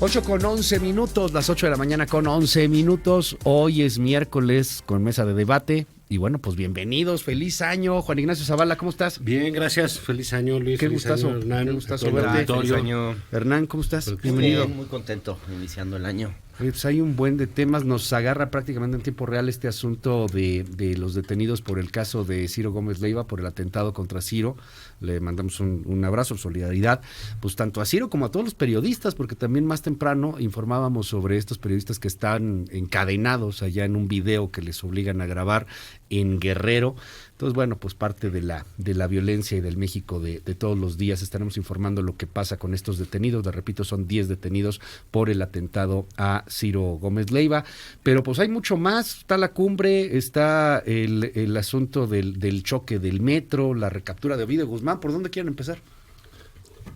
8:11, las 8 de la mañana con 11 minutos. Hoy es miércoles con mesa de debate. Y bueno, pues bienvenidos, feliz año. Juan Ignacio Zavala, ¿cómo estás? Bien, gracias. Feliz año, Luis. Qué feliz gustazo, año, Hernán. qué gustazo verte. Feliz año. Hernán, ¿cómo estás? Pues, Bienvenido. Muy contento iniciando el año. Oye, pues hay un buen de temas, nos agarra prácticamente en tiempo real este asunto de los detenidos por el caso de Ciro Gómez Leiva, por el atentado contra Ciro. Le mandamos un abrazo, solidaridad, pues tanto a Ciro como a todos los periodistas, porque también más temprano informábamos sobre estos periodistas que están encadenados allá en un video que les obligan a grabar en Guerrero. Entonces, bueno, pues parte de la violencia y del México de todos los días. Estaremos informando lo que pasa con estos detenidos. Les repito, son 10 detenidos por el atentado a Ciro Gómez Leiva. Pero pues hay mucho más. Está la cumbre, está el asunto del choque del metro, la recaptura de Ovidio Guzmán. ¿Por dónde quieren empezar?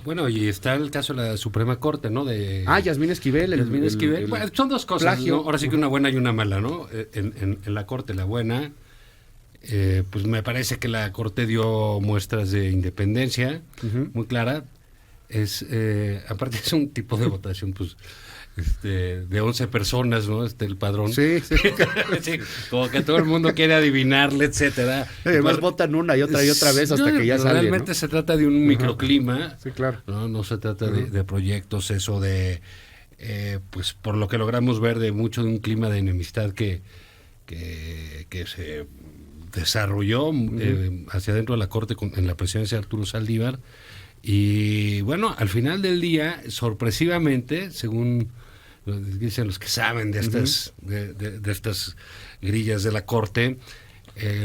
Bueno, y está el caso de la Suprema Corte, ¿no? Yasmín Esquivel. Yasmín Esquivel. Bueno, son dos cosas, plagio. ¿no? Ahora sí que una buena y una mala, ¿no? En la Corte, la buena, pues me parece que la Corte dio muestras de independencia muy clara. Aparte es un tipo de votación, pues, de 11 personas, ¿no? El padrón. Sí. Sí, como que todo el mundo quiere adivinarle, etcétera. Además votan una y otra vez hasta que ya sale, realmente, ¿no? Se trata de un microclima. Sí, claro. No se trata de proyectos, eso de, pues por lo que logramos ver, de mucho de un clima de enemistad que se desarrolló hacia dentro de la Corte en la presidencia de Arturo Saldívar. Y bueno, al final del día, sorpresivamente, según dicen los que saben de estas, de estas grillas de la Corte,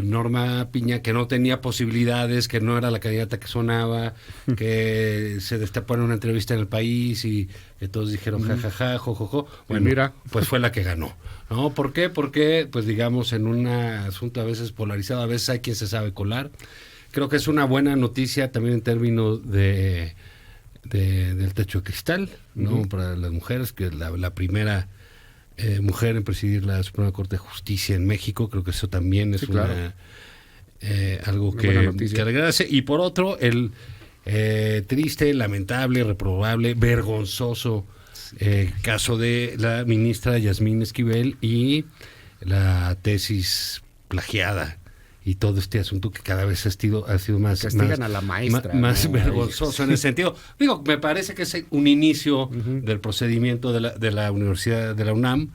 Norma Piña, que no tenía posibilidades, que no era la candidata que sonaba, que se destapó en una entrevista en El País y que todos dijeron jajaja, jojojo. Bueno, mira, pues fue la que ganó, ¿no? ¿Por qué? Porque, pues digamos, en un asunto a veces polarizado, a veces hay quien se sabe colar. Creo que es una buena noticia también en términos del techo de cristal, ¿no? Para las mujeres, que es la primera mujer en presidir la Suprema Corte de Justicia en México. Creo que eso también es algo que alegrarse. Y por otro, el triste, lamentable, reprobable, vergonzoso caso de la ministra Yasmín Esquivel y la tesis plagiada. Y todo este asunto que cada vez ha sido más... Castigan a la maestra. Más vergonzoso en ese sentido. Digo, me parece que es un inicio del procedimiento de la Universidad de la UNAM,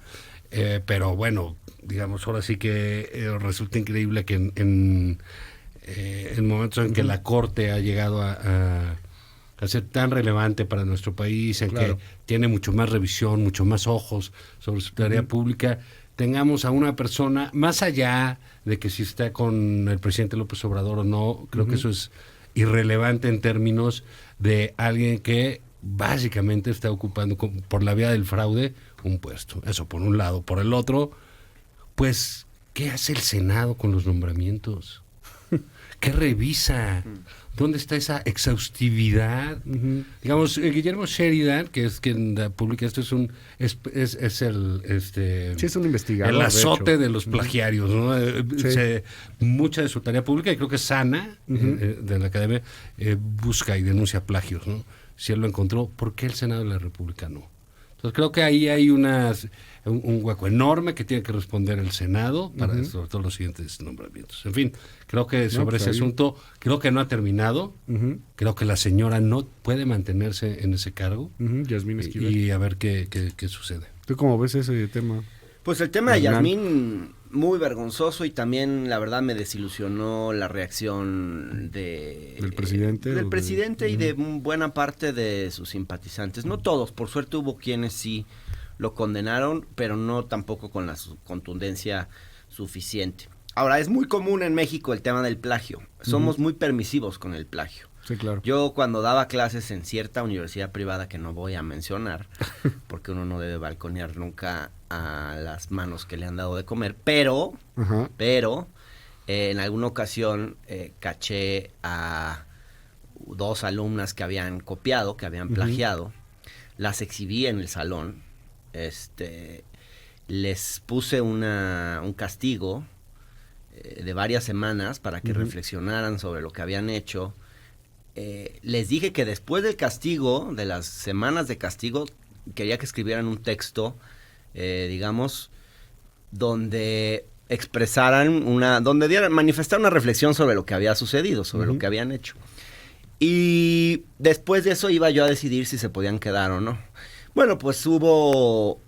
pero bueno, digamos, ahora sí que resulta increíble que en momentos en que la Corte ha llegado a ser tan relevante para nuestro país, en que tiene mucho más revisión, mucho más ojos sobre su tarea pública, tengamos a una persona, más allá de que si está con el presidente López Obrador o no, creo que eso es irrelevante en términos de alguien que básicamente está ocupando por la vía del fraude un puesto. Eso por un lado. Por el otro, pues, ¿qué hace el Senado con los nombramientos? ¿Qué revisa? ¿Dónde está esa exhaustividad? Digamos, Guillermo Sheridan, que es quien publica esto, es el es un investigador, el azote de los plagiarios, ¿no? Mucha de su tarea pública, y creo que es sana, de la Academia, busca y denuncia plagios, ¿no? Si él lo encontró, ¿por qué el Senado de la República no? Entonces creo que ahí hay un hueco enorme que tiene que responder el Senado para sobre todo los siguientes nombramientos. En fin, creo que sobre ese asunto, creo que no ha terminado. Creo que la señora no puede mantenerse en ese cargo. Yasmín Esquivel. Y a ver qué sucede. ¿Tú cómo ves ese tema? Pues el tema de Yasmín, muy vergonzoso, y también la verdad me desilusionó la reacción del presidente. Del presidente y de buena parte de sus simpatizantes. No todos, por suerte hubo quienes sí lo condenaron, pero no tampoco con la contundencia suficiente. Ahora, es muy común en México el tema del plagio. Somos muy permisivos con el plagio. Sí, claro. Yo cuando daba clases en cierta universidad privada que no voy a mencionar, porque uno no debe balconear nunca a las manos que le han dado de comer, pero en alguna ocasión caché a 2 alumnas que habían copiado, que habían plagiado, las exhibí en el salón, les puse un castigo de varias semanas para que reflexionaran sobre lo que habían hecho. Les dije que después del castigo, de las semanas de castigo, quería que escribieran un texto, digamos, donde manifestaran una reflexión sobre lo que había sucedido, sobre lo que habían hecho. Y después de eso iba yo a decidir si se podían quedar o no. Bueno, pues hubo,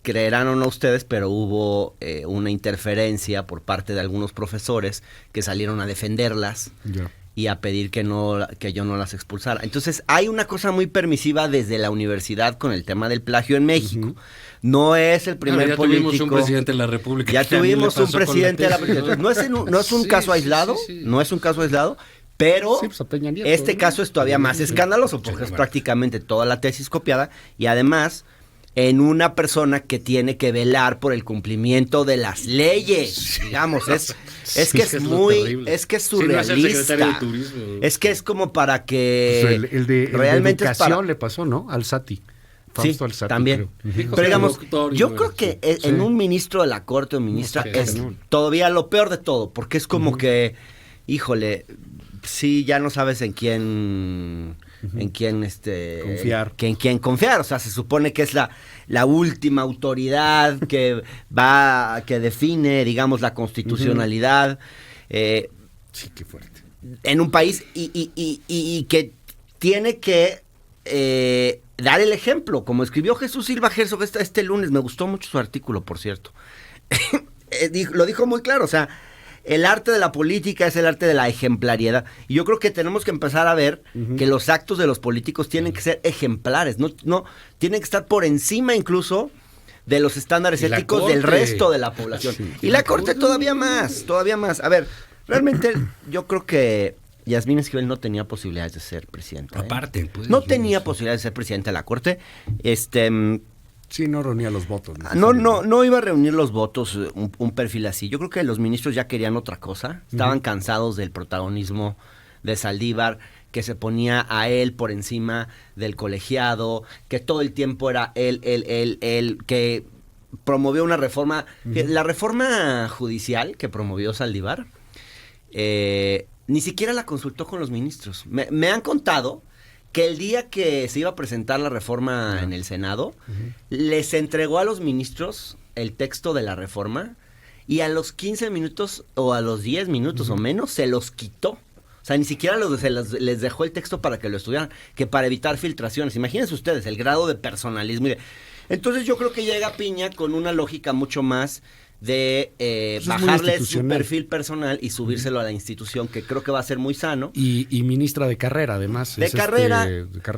creerán o no ustedes, pero hubo una interferencia por parte de algunos profesores que salieron a defenderlas. Y a pedir que yo no las expulsara. Entonces, hay una cosa muy permisiva desde la universidad con el tema del plagio en México. No es el primer político. Ya tuvimos un presidente de la República. Ya tuvimos un presidente de la República. No es un caso aislado, no es un caso aislado, pero este caso es todavía más escandaloso porque es prácticamente toda la tesis copiada y además en una persona que tiene que velar por el cumplimiento de las leyes, digamos, es que es surrealista, es que es como para que pues el de realmente educación le pasó, ¿no? Al Sati. Fausto Alzati, también. Pero digamos, yo creo que en un ministro de la Corte o ministra es todavía lo peor de todo, porque es como que, híjole, sí, ya no sabes en quién confiar, o sea, se supone que es la última autoridad que define, digamos, la constitucionalidad. Sí, qué fuerte. En un país y que tiene que dar el ejemplo, como escribió Jesús Silva Herzog este lunes, me gustó mucho su artículo, por cierto. Lo dijo muy claro, o sea, el arte de la política es el arte de la ejemplariedad. Y yo creo que tenemos que empezar a ver que los actos de los políticos tienen que ser ejemplares, no tienen que estar por encima incluso de los estándares éticos del resto de la población. Sí, y la Corte todavía más. A ver, realmente yo creo que Yasmín Esquivel no tenía posibilidades de ser presidenta. Aparte, pues, no tenía posibilidades de ser presidenta de la Corte. Sí, no reunía los votos. No iba a reunir los votos un perfil así. Yo creo que los ministros ya querían otra cosa. Estaban cansados del protagonismo de Saldívar, que se ponía a él por encima del colegiado, que todo el tiempo era él, que promovió una reforma. La reforma judicial que promovió Saldívar, ni siquiera la consultó con los ministros. Me han contado que el día que se iba a presentar la reforma en el Senado, les entregó a los ministros el texto de la reforma y a los 15 minutos o a los 10 minutos o menos se los quitó. O sea, ni siquiera les dejó el texto para que lo estudiaran, que para evitar filtraciones. Imagínense ustedes el grado de personalismo. Entonces yo creo que llega Piña con una lógica mucho más de bajarle su perfil personal y subírselo a la institución, que creo que va a ser muy sano. Y ministra de carrera, además. De carrera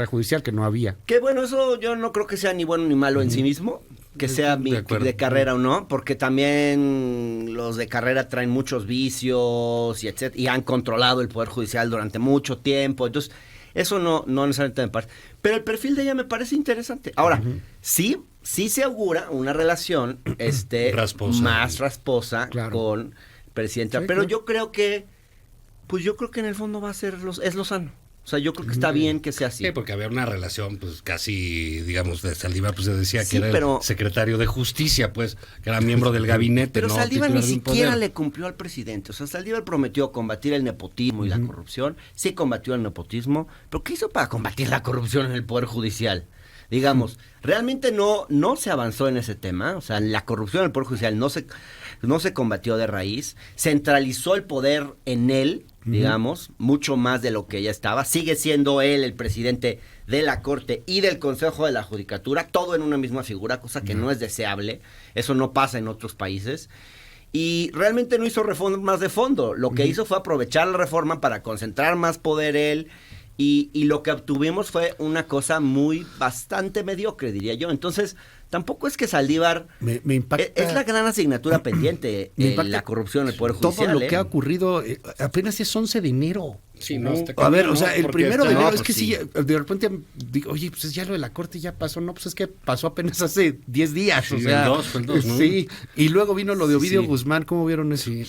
judicial, que no había. Que bueno, eso yo no creo que sea ni bueno ni malo en sí mismo, que sea de carrera o no, porque también los de carrera traen muchos vicios y etcétera, y han controlado el Poder Judicial durante mucho tiempo, entonces eso no necesariamente me parece. Pero el perfil de ella me parece interesante. Ahora, sí se augura una relación más rasposa con presidenta, sí, pero claro. Yo creo que en el fondo va a ser es lo sano. O sea, yo creo que está bien que sea así. Sí, porque había una relación, pues, casi, digamos, de Saldívar, pues, se decía que era el secretario de Justicia, pues, que era miembro del gabinete. Pero ¿no? Saldívar ni siquiera le cumplió al presidente. O sea, Saldívar prometió combatir el nepotismo y la corrupción. Sí combatió el nepotismo, pero ¿qué hizo para combatir la corrupción en el Poder Judicial? Digamos, realmente no se avanzó en ese tema. O sea, la corrupción en el Poder Judicial no se combatió de raíz. Centralizó el poder en él, digamos, mucho más de lo que ya estaba. Sigue siendo él el presidente de la Corte y del Consejo de la Judicatura, todo en una misma figura, cosa que no es deseable. Eso no pasa en otros países. Y realmente no hizo reformas de fondo. Lo que hizo fue aprovechar la reforma para concentrar más poder él. Y lo que obtuvimos fue una cosa bastante mediocre, diría yo. Entonces, tampoco es que Saldívar me impacta, es la gran asignatura pendiente, la corrupción en el Poder Judicial. Todo lo que ha ocurrido, apenas es 11 de enero. Sí, no, a ver, o sea, el 1 de enero es que sí, de repente digo, oye, pues ya lo de la Corte ya pasó. No, pues es que pasó apenas hace 10 días. Sí, o sea, fue el 2, ¿no? Sí, y luego vino lo de Ovidio Guzmán. ¿Cómo vieron eso? Sí.